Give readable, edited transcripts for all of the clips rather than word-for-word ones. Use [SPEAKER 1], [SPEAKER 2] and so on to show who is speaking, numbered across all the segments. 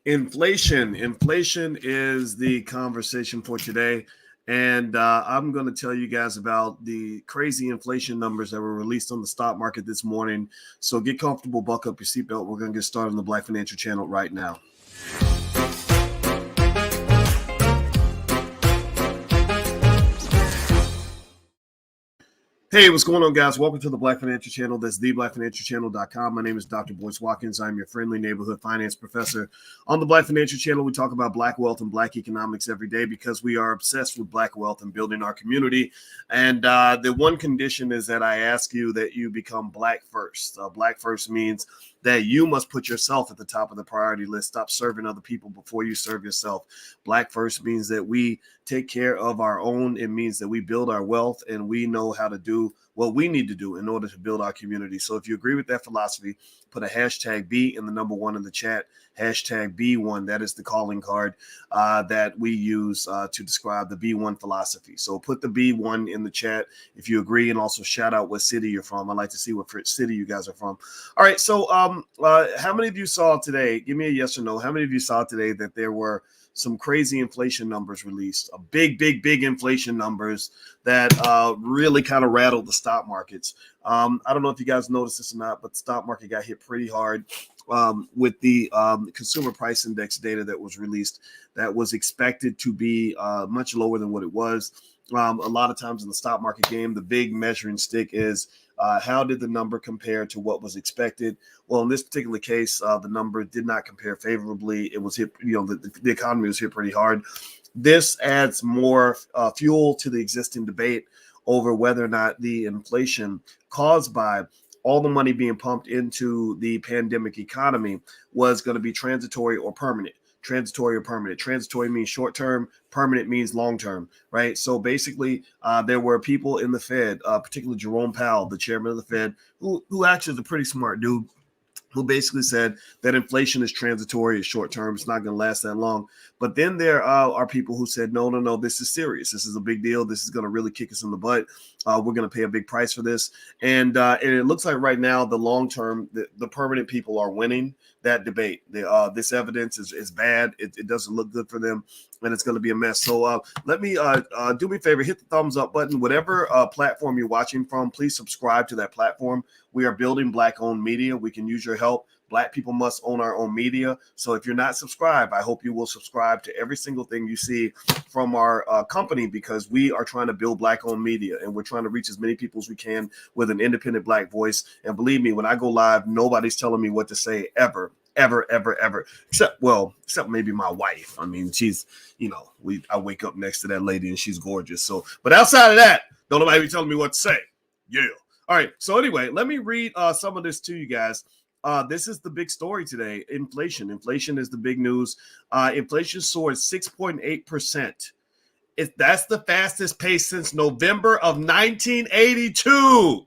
[SPEAKER 1] Inflation is the conversation for today. And I'm going to tell you guys about the crazy inflation numbers that were released on the stock market this morning. So get comfortable, buck up your seatbelt. We're going to get started on the Black Financial Channel right now. Hey, what's going on, guys? Welcome to the Black Financial Channel. That's theblackfinancialchannel.com. My name is Dr. Boyce Watkins. I'm your friendly neighborhood finance professor. On the Black Financial Channel, we talk about Black wealth and Black economics every day because we are obsessed with Black wealth and building our community. And the one condition is that I ask you that you become Black first. Black first means that you must put yourself at the top of the priority list. Stop serving other people before you serve yourself. Black first means that we take care of our own. It means that we build our wealth and we know how to do what we need to do in order to build our community. So if you agree with that philosophy, put a hashtag B in the number one in the chat, hashtag B1. That is the calling card that we use to describe the B1 philosophy. So put the B1 in the chat if you agree, and also shout out what city you're from. I'd like to see what city you guys are from. All right. So how many of you saw today? Give me a yes or no. How many of you saw today that there were some crazy inflation numbers released, big inflation numbers that really kind of rattled the stock markets. I don't know if you guys noticed this or not, but the stock market got hit pretty hard with the consumer price index data that was released that was expected to be much lower than what it was. A lot of times in the stock market game, the big measuring stick is how did the number compare to what was expected? Well, in this particular case, the number did not compare favorably. It was hit, the economy was hit pretty hard. This adds more fuel to the existing debate over whether or not the inflation caused by all the money being pumped into the pandemic economy was going to be transitory or permanent. Transitory or permanent. Transitory means short term, permanent means long term, right? So basically, there were people in the Fed, particularly Jerome Powell, the chairman of the Fed, who actually is a pretty smart dude, who basically said that inflation is transitory, it's short term, it's not going to last that long. But then there are people who said, no, this is serious. This is a big deal. This is going to really kick us in the butt. We're going to pay a big price for this. And it looks like right now, the long term, the permanent people are winning that debate. This evidence is bad. It doesn't look good for them, and it's going to be a mess. So let me do me a favor, hit the thumbs up button. Whatever platform you're watching from, please subscribe to that platform. We are building Black-owned media. We can use your help. Black people must own our own media. So if you're not subscribed, I hope you will subscribe to every single thing you see from our company, because we are trying to build Black-owned media, and we're trying to reach as many people as we can with an independent Black voice. And believe me, when I go live, nobody's telling me what to say ever. Except maybe my wife. I mean, she's, I wake up next to that lady and she's gorgeous. So, but outside of that, don't nobody be telling me what to say. Yeah. All right. So anyway, let me read some of this to you guys. This is the big story today. Inflation. Inflation is the big news. Inflation soared 6.8%. That's the fastest pace since November of 1982.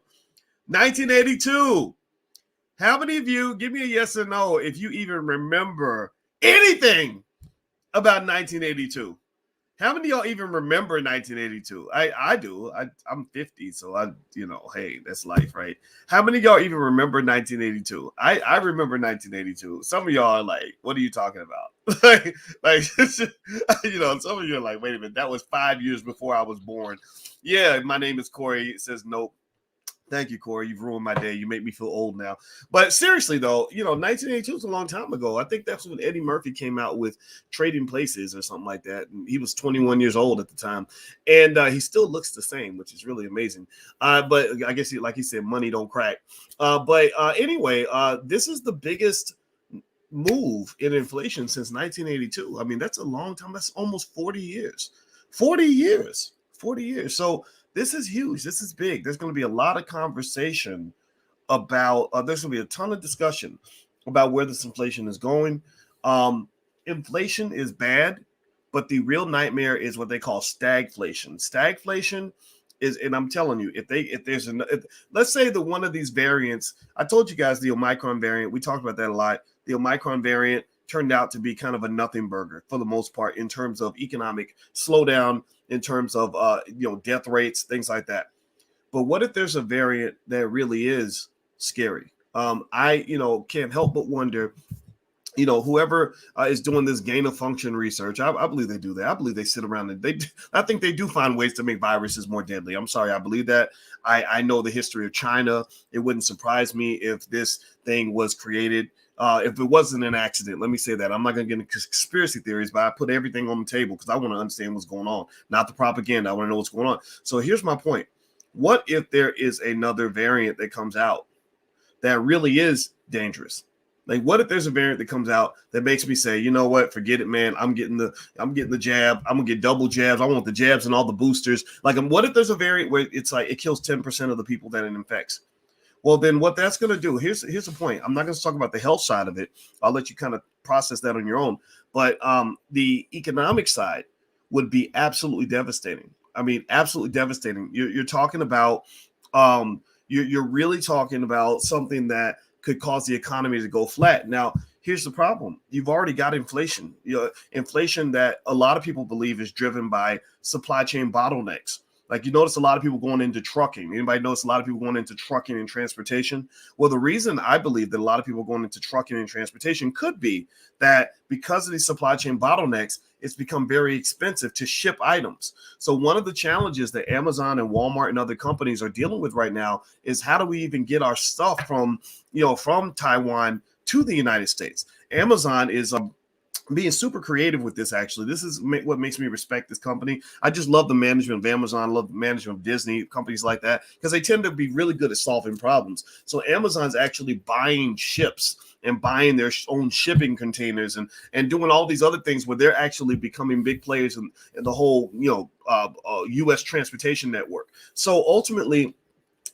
[SPEAKER 1] 1982. How many of you, give me a yes or no, if you even remember anything about 1982? How many of y'all even remember 1982? I do. I'm 50, so hey, that's life, right? How many of y'all even remember 1982? I remember 1982. Some of y'all are like, what are you talking about? Some of you are like, wait a minute, that was 5 years before I was born. Yeah, my name is Corey. It says nope. Thank you, Corey. You've ruined my day. You make me feel old now. But seriously, though, 1982 was a long time ago. I think that's when Eddie Murphy came out with Trading Places or something like that. And he was 21 years old at the time. And he still looks the same, which is really amazing. But I guess, like he said, money don't crack. Anyway, this is the biggest move in inflation since 1982. I mean, that's a long time. That's almost 40 years. 40 years. So this is huge. This is big. There's going to be a lot of conversation about, there's going to be a ton of discussion about where this inflation is going. Inflation is bad, but the real nightmare is what they call stagflation. Stagflation is, and I'm telling you, let's say that one of these variants, I told you guys the Omicron variant, we talked about that a lot. The Omicron variant turned out to be kind of a nothing burger for the most part in terms of economic slowdown, in terms of death rates, things like that. But what if there's a variant that really is scary? I can't help but wonder whoever is doing this gain of function research, I believe they do that. I believe they sit around and I think they do find ways to make viruses more deadly. I'm sorry, I believe that. I know the history of China. It wouldn't surprise me if this thing was created. If it wasn't an accident, let me say that. I'm not going to get into conspiracy theories, but I put everything on the table because I want to understand what's going on, not the propaganda. I want to know what's going on. So here's my point. What if there is another variant that comes out that really is dangerous? Like, what if there's a variant that comes out that makes me say, you know what, forget it, man. I'm getting the jab. I'm gonna get double jabs. I want the jabs and all the boosters. Like, what if there's a variant where it's like it kills 10% of the people that it infects? Well, then what that's gonna do? Here's the point. I'm not gonna talk about the health side of it. I'll let you kind of process that on your own. But the economic side would be absolutely devastating. I mean, absolutely devastating. You're talking about you're really talking about something that could cause the economy to go flat. Now, here's the problem. You've already got inflation. Inflation that a lot of people believe is driven by supply chain bottlenecks. Like, you notice a lot of people going into trucking. Anybody notice a lot of people going into trucking and transportation? Well, the reason I believe that a lot of people going into trucking and transportation could be that because of these supply chain bottlenecks, it's become very expensive to ship items. So one of the challenges that Amazon and Walmart and other companies are dealing with right now is how do we even get our stuff from Taiwan to the United States? Amazon is being super creative with this. Actually, this is what makes me respect this company. I just love the management of Amazon, love the management of Disney, companies like that, because they tend to be really good at solving problems. So Amazon's actually buying ships and buying their own shipping containers and doing all these other things where they're actually becoming big players in the whole U.S. transportation network. So ultimately,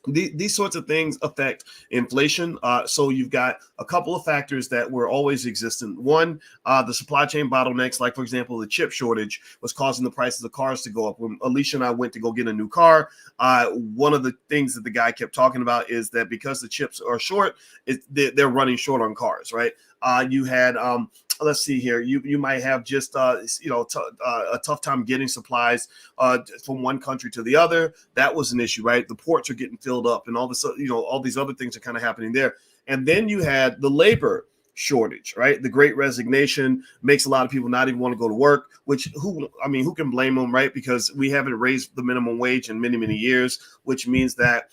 [SPEAKER 1] these sorts of things affect inflation. So you've got a couple of factors that were always existent. One, the supply chain bottlenecks, like, for example, the chip shortage was causing the prices of cars to go up. When Alicia and I went to go get a new car, one of the things that the guy kept talking about is that because the chips are short, they're running short on cars, right? You had let's see here. You might have just a tough time getting supplies from one country to the other. That was an issue, right? The ports are getting filled up, and all this, all these other things are kind of happening there. And then you had the labor shortage, right? The Great Resignation makes a lot of people not even want to go to work. Who can blame them, right? Because we haven't raised the minimum wage in many, many years, which means that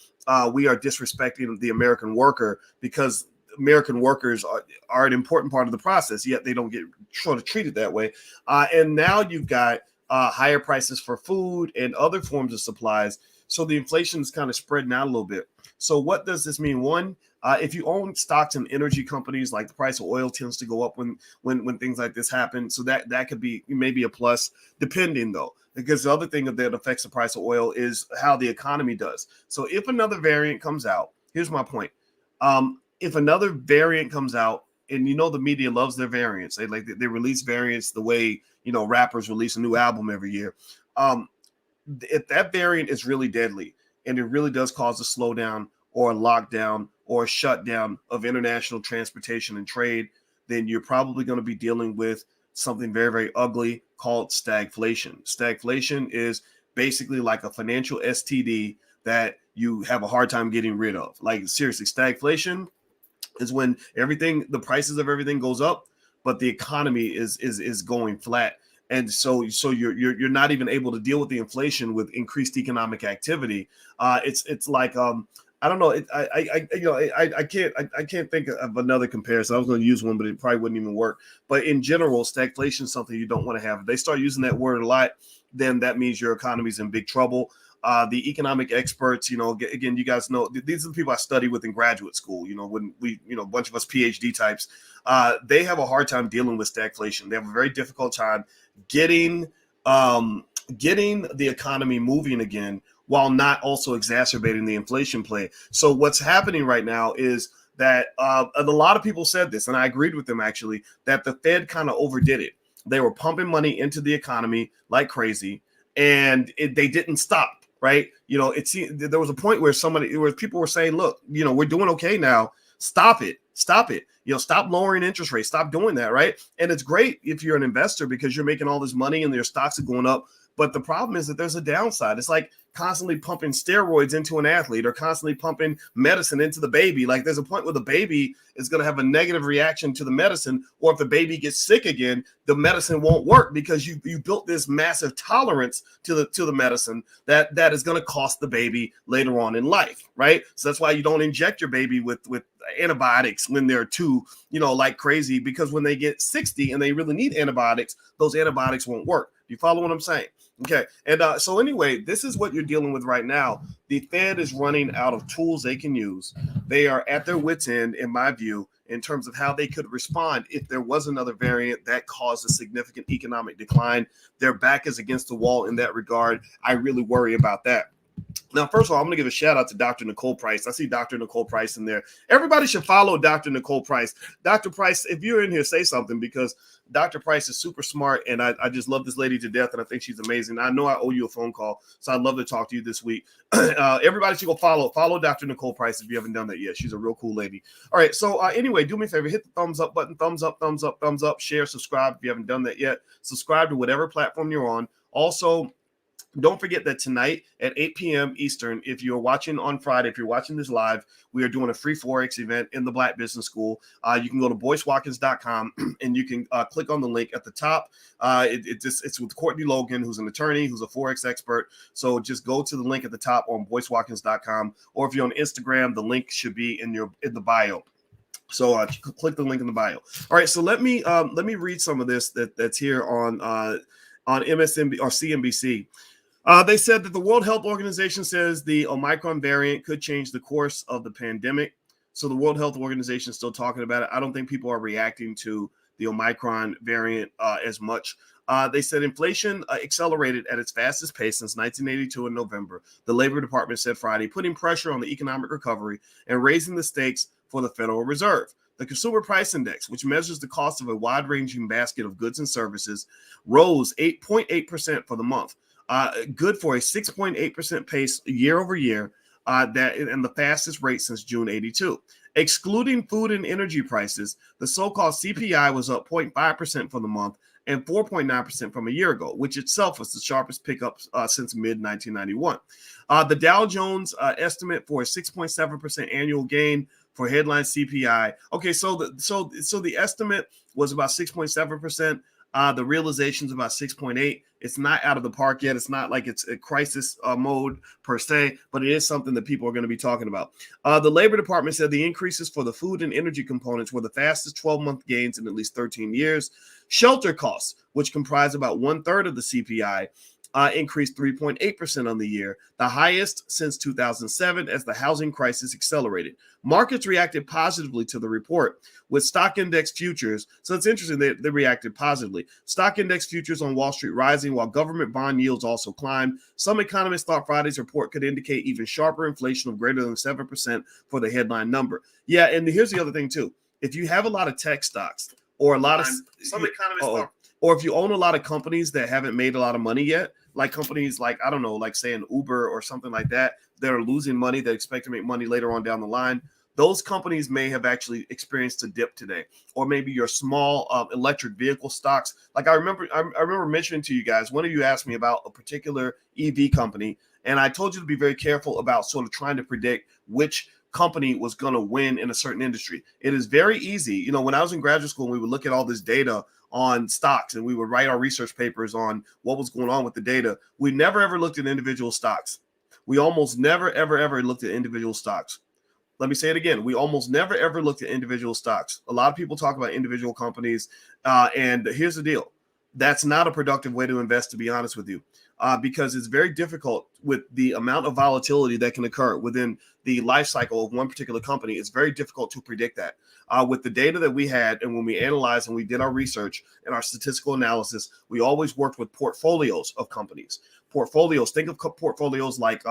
[SPEAKER 1] we are disrespecting the American worker because American workers are an important part of the process, yet they don't get sort of treated that way. And now you've got higher prices for food and other forms of supplies. So the inflation is kind of spreading out a little bit. So what does this mean? One, if you own stocks in energy companies, like the price of oil tends to go up when things like this happen. So that could be maybe a plus, depending though. Because the other thing that affects the price of oil is how the economy does. So if another variant comes out, here's my point. If another variant comes out, and the media loves their variants, they release variants the way rappers release a new album every year. If that variant is really deadly and it really does cause a slowdown or a lockdown or a shutdown of international transportation and trade, then you're probably going to be dealing with something very, very ugly called stagflation. Stagflation is basically like a financial STD that you have a hard time getting rid of. Like, seriously, stagflation is when the prices of everything goes up, but the economy is going flat. And so you're not even able to deal with the inflation with increased economic activity. It's like I don't know. I can't think of another comparison. I was going to use one, but it probably wouldn't even work. But in general, stagflation is something you don't want to have. If they start using that word a lot, then that means your economy's in big trouble. The economic experts, again, you guys know, these are the people I study with in graduate school. When we, a bunch of us PhD types, they have a hard time dealing with stagflation. They have a very difficult time getting the economy moving again while not also exacerbating the inflation play. So what's happening right now is that a lot of people said this, and I agreed with them actually, that the Fed kind of overdid it. They were pumping money into the economy like crazy, and they didn't stop. Right. There was a point where people were saying, look, we're doing okay now. Stop it. Stop lowering interest rates. Stop doing that. Right. And it's great if you're an investor because you're making all this money and your stocks are going up. But the problem is that there's a downside. It's like constantly pumping steroids into an athlete or constantly pumping medicine into the baby. Like there's a point where the baby is going to have a negative reaction to the medicine, or if the baby gets sick again, the medicine won't work because you built this massive tolerance to the medicine that is going to cost the baby later on in life, right? So that's why you don't inject your baby with antibiotics when they're two, like crazy, because when they get 60 and they really need antibiotics, those antibiotics won't work. Do you follow what I'm saying? Okay. And so anyway, this is what you're dealing with right now. The Fed is running out of tools they can use. They are at their wits' end, in my view, in terms of how they could respond if there was another variant that caused a significant economic decline. Their back is against the wall in that regard. I really worry about that. Now, first of all, I'm going to give a shout out to Dr. Nicole Price. I see Dr. Nicole Price in there. Everybody should follow Dr. Nicole Price. Dr. Price, if you're in here, say something, because Dr. Price is super smart, and I just love this lady to death, and I think she's amazing. I know I owe you a phone call, so I'd love to talk to you this week. Everybody should go follow Dr. Nicole Price if you haven't done that yet. She's a real cool lady. All right, so anyway, do me a favor. Hit the thumbs up button. Thumbs up, thumbs up, thumbs up. Share, subscribe if you haven't done that yet. Subscribe to whatever platform you're on. Also, don't forget that tonight at 8 p.m. Eastern, if you're watching on Friday, if you're watching this live, we are doing a free Forex event in the Black Business School. You can go to boycewatkins.com and you can click on the link at the top. It's with Courtney Logan, who's an attorney, who's a Forex expert. So just go to the link at the top on boycewatkins.com, or if you're on Instagram, the link should be in the bio. So click the link in the bio. All right, so let me read some of this that's here on MSNBC or CNBC. They said that the World Health Organization says the Omicron variant could change the course of the pandemic. So the World Health Organization is still talking about it. I don't think people are reacting to the Omicron variant as much. They said inflation accelerated at its fastest pace since 1982 in November, the Labor Department said Friday, putting pressure on the economic recovery and raising the stakes for the Federal Reserve. The Consumer Price Index, which measures the cost of a wide-ranging basket of goods and services, rose 8.8% for the month. Good for a 6.8% pace year over year, and the fastest rate since June 82. Excluding food and energy prices, the so-called CPI was up 0.5% for the month and 4.9% from a year ago, which itself was the sharpest pickup since mid-1991. The Dow Jones estimate for a 6.7% annual gain for headline CPI. Okay, so the estimate was about 6.7%. The realization is about 6.8. It's not out of the park yet. It's not like it's a crisis mode per se, but it is something that people are going to be talking about. The Labor Department said the increases for the food and energy components were the fastest 12-month gains in at least 13 years. Shelter costs, which comprise about 1/3 of the CPI, increased 3.8% on the year, the highest since 2007 as the housing crisis accelerated. Markets reacted positively to the report with stock index futures. So it's interesting that they reacted positively. Stock index futures on Wall Street rising while government bond yields also climbed. Some economists thought Friday's report could indicate even sharper inflation of greater than 7% for the headline number. Yeah, and here's the other thing too. If you have a lot of tech stocks or a lot of some economists thought, or if you own a lot of companies that haven't made a lot of money yet, like companies like, I don't know, like say an Uber or something like that, that are losing money, that expect to make money later on down the line, those companies may have actually experienced a dip today. Or maybe your small electric vehicle stocks. Like I remember mentioning to you guys, one of you asked me about a particular EV company, and I told you to be very careful about sort of trying to predict which company was going to win in a certain industry. It is very easy. You know, when I was in graduate school, we would look at all this data on stocks and we would write our research papers on what was going on with the data. We never ever looked at individual stocks. We almost never ever looked at individual stocks. Let me say it again. We almost never ever looked at individual stocks. A lot of people talk about individual companies, and here's the deal. That's not a productive way to invest, to be honest with you, because it's very difficult with the amount of volatility that can occur within the life cycle of one particular company. It's very difficult to predict that. With the data that we had, and when we analyzed and we did our research and our statistical analysis, we always worked with portfolios of companies. Portfolios. Think of portfolios like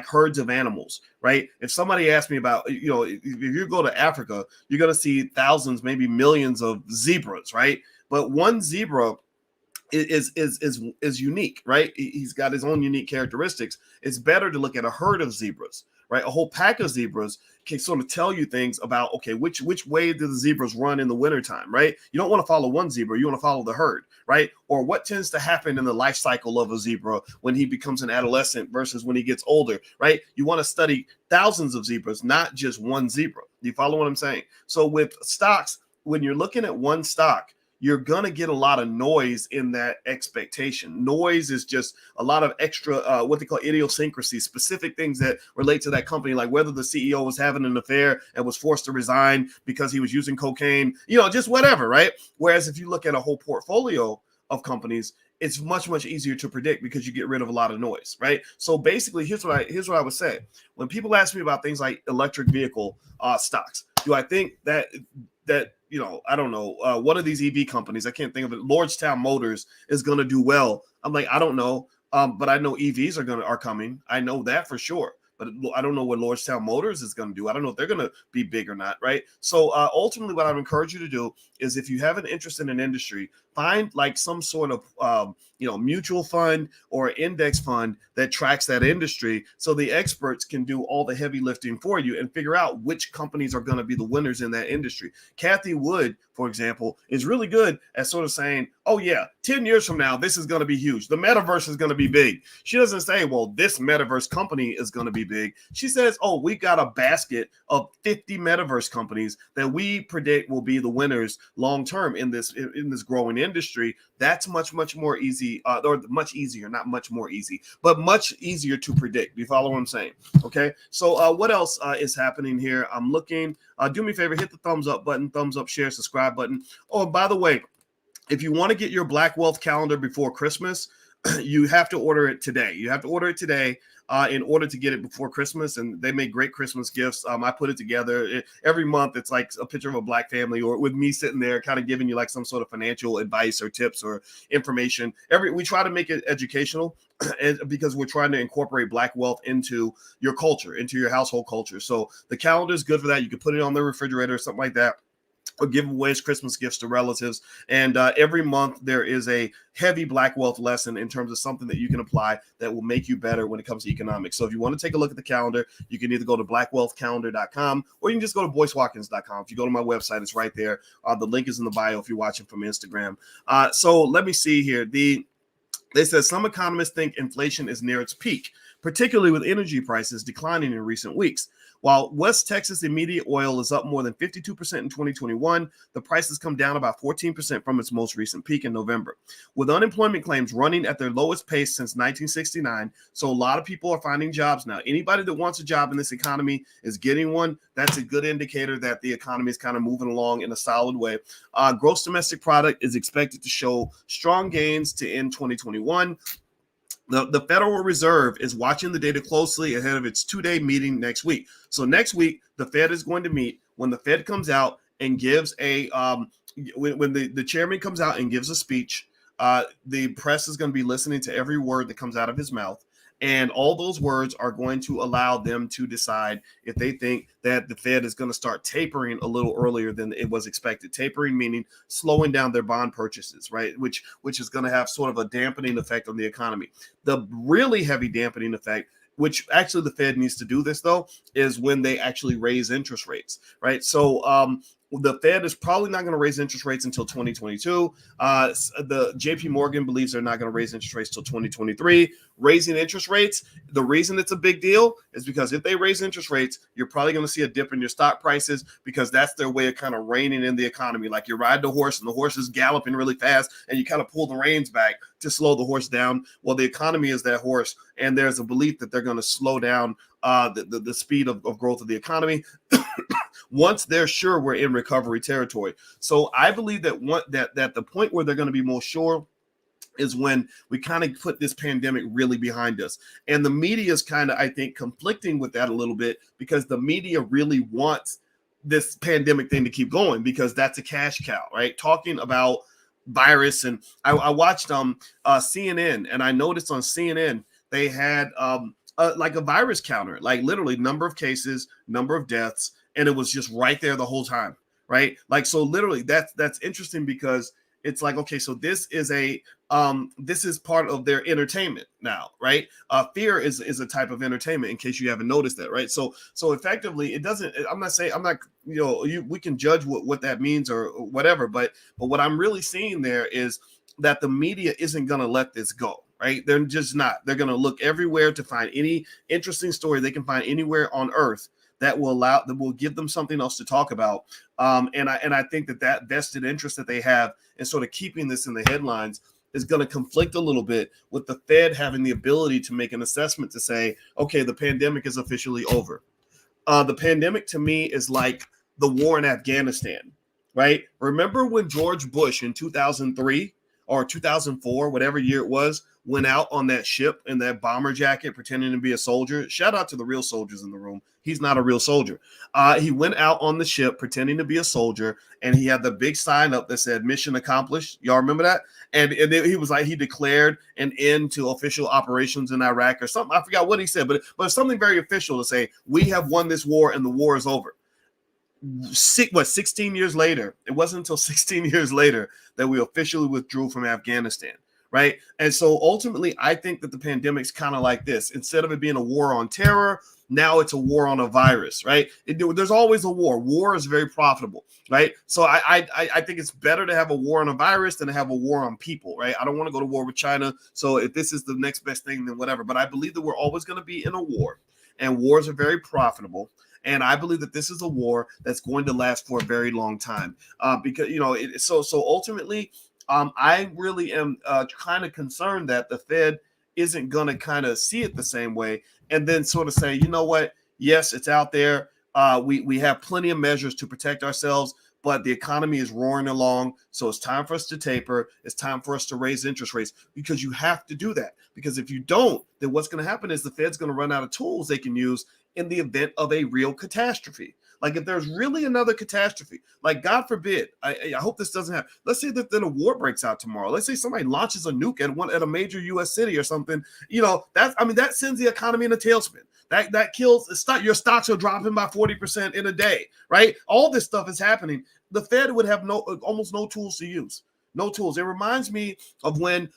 [SPEAKER 1] herds of animals, right? If somebody asked me about, you know, if you go to Africa, you're going to see thousands, maybe millions of zebras, right? But one zebra is unique, right? He's got his own unique characteristics. It's better to look at a herd of zebras, right? A whole pack of zebras can sort of tell you things about, okay, which way do the zebras run in the wintertime, right? You don't want to follow one zebra, you want to follow the herd, right? Or what tends to happen in the life cycle of a zebra when he becomes an adolescent versus when he gets older, right? You want to study thousands of zebras, not just one zebra. Do you follow what I'm saying? So with stocks, when you're looking at one stock, you're going to get a lot of noise in that expectation. Noise is just a lot of extra, what they call idiosyncrasies, specific things that relate to that company, like whether the CEO was having an affair and was forced to resign because he was using cocaine, just whatever, right? Whereas if you look at a whole portfolio of companies, it's much, much easier to predict because you get rid of a lot of noise, right? So basically, here's what I would say. When people ask me about things like electric vehicle stocks, do I think that I don't know, one of these EV companies, I can't think of it, Lordstown Motors is going to do well? I'm like, I don't know, but I know EVs are coming. I know that for sure. But I don't know what Lordstown Motors is going to do. I don't know if they're going to be big or not, right? So ultimately, what I would encourage you to do is, if you have an interest in an industry, find like some sort of mutual fund or index fund that tracks that industry, so the experts can do all the heavy lifting for you and figure out which companies are going to be the winners in that industry. Kathy Wood, for example, is really good at sort of saying, oh yeah, 10 years from now, this is going to be huge. The metaverse is going to be big. She doesn't say, well, this metaverse company is going to be big. She says, oh, we got a basket of 50 metaverse companies that we predict will be the winners long term in this growing industry. That's much more easy, or much easier, not much more easy, but much easier to predict. Do you follow what I'm saying? Okay. So what else is happening here? I'm looking. Do me a favor, hit the thumbs up button, thumbs up, share, subscribe button. Oh, and by the way, if you want to get your Black Wealth calendar before Christmas, you have to order it today. You have to order it today in order to get it before Christmas. And they make great Christmas gifts. I put it together every month. It's like a picture of a Black family, or with me sitting there kind of giving you like some sort of financial advice or tips or information. We try to make it educational because we're trying to incorporate Black wealth into your culture, into your household culture. So the calendar is good for that. You can put it on the refrigerator or something like that, or give away as Christmas gifts to relatives. And every month there is a heavy Black wealth lesson in terms of something that you can apply that will make you better when it comes to economics. So if you want to take a look at the calendar, you can either go to blackwealthcalendar.com, or you can just go to boycewatkins.com. If you go to my website, it's right there. The link is in the bio if you're watching from Instagram. So let me see here. They said some economists think inflation is near its peak, particularly with energy prices declining in recent weeks. While West Texas immediate oil is up more than 52% in 2021, the price has come down about 14% from its most recent peak in November. With unemployment claims running at their lowest pace since 1969, so a lot of people are finding jobs now. Anybody that wants a job in this economy is getting one. That's a good indicator that the economy is kind of moving along in a solid way. Gross domestic product is expected to show strong gains to end 2021. The Federal Reserve is watching the data closely ahead of its two-day meeting next week. So next week, the Fed is going to meet. When the Fed comes out and gives when the chairman comes out and gives a speech, the press is going to be listening to every word that comes out of his mouth. And all those words are going to allow them to decide if they think that the Fed is going to start tapering a little earlier than it was expected. Tapering meaning slowing down their bond purchases, right? Which is going to have sort of a dampening effect on the economy. The really heavy dampening effect, which actually the Fed needs to do this though, is when they actually raise interest rates, right? So the Fed is probably not going to raise interest rates until 2022. The JP Morgan believes they're not going to raise interest rates till 2023. Raising interest rates, the reason it's a big deal is because if they raise interest rates, you're probably going to see a dip in your stock prices, because that's their way of kind of reining in the economy. Like you ride the horse and the horse is galloping really fast and you kind of pull the reins back to slow the horse down. Well, the economy is that horse, and there's a belief that they're going to slow down the speed of growth of the economy once they're sure we're in recovery territory. So I believe that the point where they're going to be more sure is when we kind of put this pandemic really behind us. And the media is kind of, I think, conflicting with that a little bit, because the media really wants this pandemic thing to keep going because that's a cash cow, right? Talking about virus. And I watched CNN, and I noticed on CNN they had like a virus counter, like literally number of cases, number of deaths, and it was just right there the whole time, right? Like, so literally that's interesting, because It's like, okay, so this is part of their entertainment now, right? Fear is a type of entertainment, in case you haven't noticed that, right? So effectively, it doesn't. I'm not, we can judge what that means or whatever, but what I'm really seeing there is that the media isn't going to let this go. Right? They're just not. They're going to look everywhere to find any interesting story they can find anywhere on earth that will give them something else to talk about. And I think that vested interest that they have in sort of keeping this in the headlines is going to conflict a little bit with the Fed having the ability to make an assessment to say, okay, the pandemic is officially over. The pandemic to me is like the war in Afghanistan, right? Remember when George Bush in 2003 or 2004, whatever year it was, went out on that ship in that bomber jacket pretending to be a soldier? Shout out to the real soldiers in the room. He's not a real soldier. He went out on the ship pretending to be a soldier, and he had the big sign up that said "Mission Accomplished." Y'all remember that? And he was like, he declared an end to official operations in Iraq or something. I forgot what he said, but it's something very official to say, we have won this war and the war is over. 16 years later, it wasn't until 16 years later that we officially withdrew from Afghanistan, right? And so ultimately, I think that the pandemic's kind of like this. Instead of it being a war on terror, now it's a war on a virus, right? There's always a war. War is very profitable, right? So I think it's better to have a war on a virus than to have a war on people, right? I don't want to go to war with China. So if this is the next best thing, then whatever. But I believe that we're always going to be in a war, and wars are very profitable. And I believe that this is a war that's going to last for a very long time, because so ultimately, I really am kind of concerned that the Fed isn't going to kind of see it the same way, and then sort of say, you know what? Yes, it's out there. We have plenty of measures to protect ourselves, but the economy is roaring along. So it's time for us to taper. It's time for us to raise interest rates, because you have to do that. Because if you don't, then what's going to happen is the Fed's going to run out of tools they can use in the event of a real catastrophe. Like if there's really another catastrophe, like God forbid, I hope this doesn't happen. Let's say that then a war breaks out tomorrow. Let's say somebody launches a nuke at a major U.S. city or something. That sends the economy in a tailspin. That kills your stocks are dropping by 40% in a day, right? All this stuff is happening. The Fed would have almost no tools to use. No tools. It reminds me of when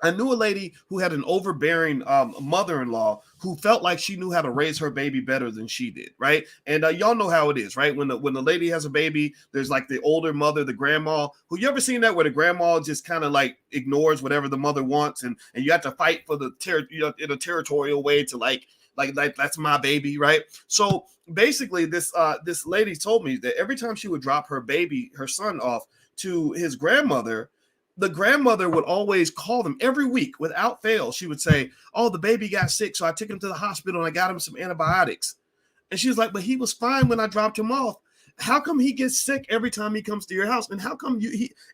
[SPEAKER 1] I knew a lady who had an overbearing mother-in-law who felt like she knew how to raise her baby better than she did, right? And y'all know how it is, right? When the lady has a baby, there's like the older mother, the grandma. Who you ever seen that where the grandma just kind of like ignores whatever the mother wants, and you have to fight for in a territorial way to like that's my baby, right? So basically, this lady told me that every time she would drop her son off to his grandmother, the grandmother would always call them every week without fail. She would say, "Oh, the baby got sick, so I took him to the hospital and I got him some antibiotics." And she was like, "But he was fine when I dropped him off. How come he gets sick every time he comes to your house? And how come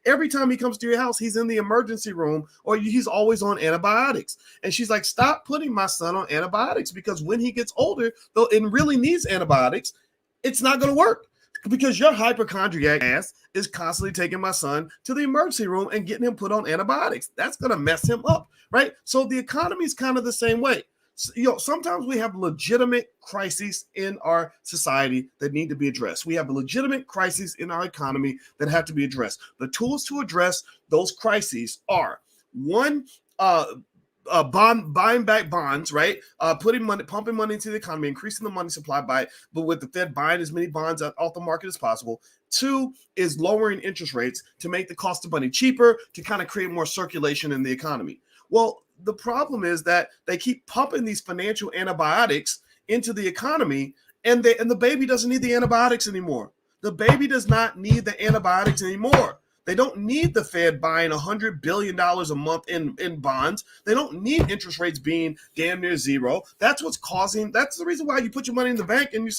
[SPEAKER 1] every time he comes to your house, he's in the emergency room or he's always on antibiotics?" And she's like, "Stop putting my son on antibiotics, because when he gets older, though, and really needs antibiotics, it's not going to work. Because your hypochondriac ass is constantly taking my son to the emergency room and getting him put on antibiotics. That's going to mess him up, right?" So the economy is kind of the same way. So, sometimes we have legitimate crises in our society that need to be addressed. We have legitimate crises in our economy that have to be addressed. The tools to address those crises are, one, buying back bonds, right? Pumping money into the economy, increasing the money supply but with the Fed buying as many bonds off the market as possible. Two is lowering interest rates to make the cost of money cheaper, to kind of create more circulation in the economy. Well, the problem is that they keep pumping these financial antibiotics into the economy, and the baby doesn't need the antibiotics anymore. The baby does not need the antibiotics anymore. They don't need the Fed buying $100 billion a month in bonds. They don't need interest rates being damn near zero. That's the reason why you put your money in the bank and they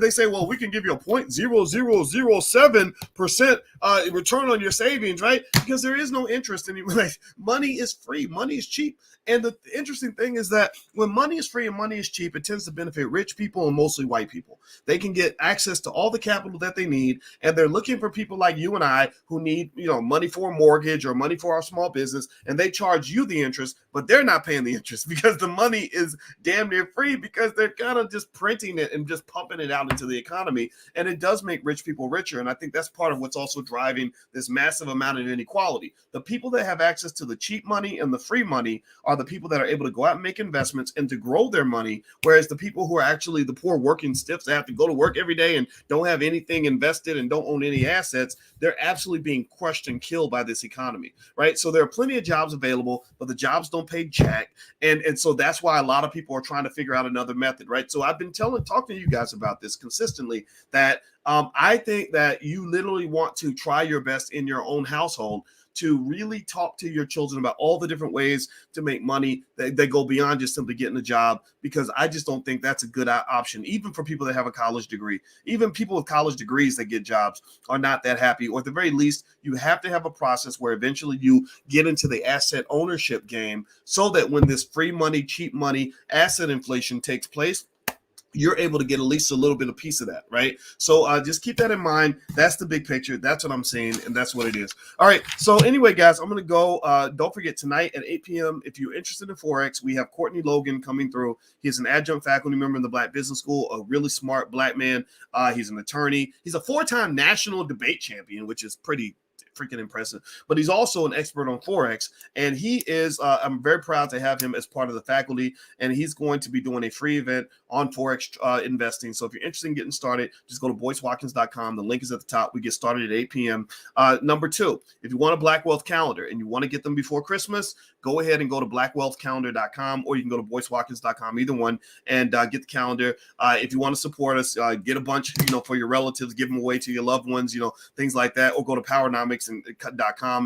[SPEAKER 1] say, well, we can give you a 0.0007% return on your savings, right? Because there is no interest anymore. Like, money is free. Money is cheap. And the interesting thing is that when money is free and money is cheap, it tends to benefit rich people and mostly white people. They can get access to all the capital that they need, and they're looking for people like you and I who need need, money for a mortgage or money for our small business, and they charge you the interest, but they're not paying the interest because the money is damn near free because they're kind of just printing it and just pumping it out into the economy. And it does make rich people richer. And I think that's part of what's also driving this massive amount of inequality. The people that have access to the cheap money and the free money are the people that are able to go out and make investments and to grow their money. Whereas the people who are actually the poor working stiffs that have to go to work every day and don't have anything invested and don't own any assets, they're absolutely being crushed and killed by this economy, right? So there are plenty of jobs available, but the jobs don't pay jack. And so that's why a lot of people are trying to figure out another method, right? So I've been talking to you guys about this consistently, that I think that you literally want to try your best in your own household to really talk to your children about all the different ways to make money that go beyond just simply getting a job, because I just don't think that's a good option, even for people that have a college degree. Even people with college degrees that get jobs are not that happy, or at the very least, you have to have a process where eventually you get into the asset ownership game so that when this free money, cheap money, asset inflation takes place, you're able to get at least a little bit of piece of that, right? So just keep that in mind. That's the big picture. That's what I'm saying, and that's what it is. All right, so anyway, guys, I'm going to go. Don't forget, tonight at 8 p.m., if you're interested in Forex, we have Courtney Logan coming through. He's an adjunct faculty member in the Black Business School, a really smart Black man. He's an attorney. He's a 4-time national debate champion, which is pretty freaking impressive, but he's also an expert on Forex, and he is I'm very proud to have him as part of the faculty, and he's going to be doing a free event on Forex investing. So if you're interested in getting started, just go to boycewatkins.com. The link is at the top. We get started at 8 p.m. Number 2, if you want a Black Wealth calendar and you want to get them before Christmas, go ahead and go to blackwealthcalendar.com, or you can go to boycewatkins.com, either one, and get the calendar. If you want to support us, get a bunch, for your relatives, give them away to your loved ones, things like that, or go to powernomics.com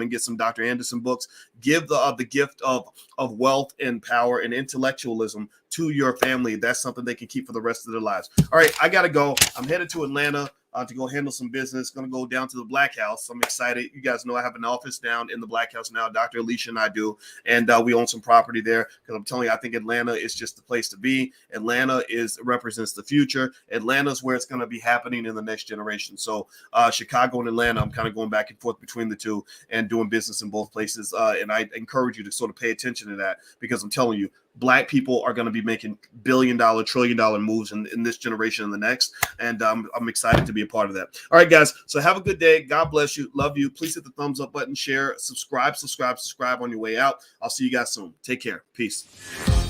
[SPEAKER 1] and get some Dr. Anderson books. Give the gift of wealth and power and intellectualism to your family. That's something they can keep for the rest of their lives. All right, I got to go. I'm headed to Atlanta to go handle some business. Going to go down to the Black House. I'm excited. You guys know I have an office down in the Black House now. Dr. Alicia and I do, and we own some property there, because I'm telling you, I think Atlanta is just the place to be. Atlanta represents the future. Atlanta's where it's going to be happening in the next generation. So Chicago and Atlanta, I'm kind of going back and forth between the two and doing business in both places. And I encourage you to sort of pay attention to that, because I'm telling you, Black people are going to be making billion-dollar, trillion-dollar moves in this generation and the next. And I'm excited to be a part of that. All right, guys. So have a good day. God bless you. Love you. Please hit the thumbs up button, share, subscribe on your way out. I'll see you guys soon. Take care. Peace.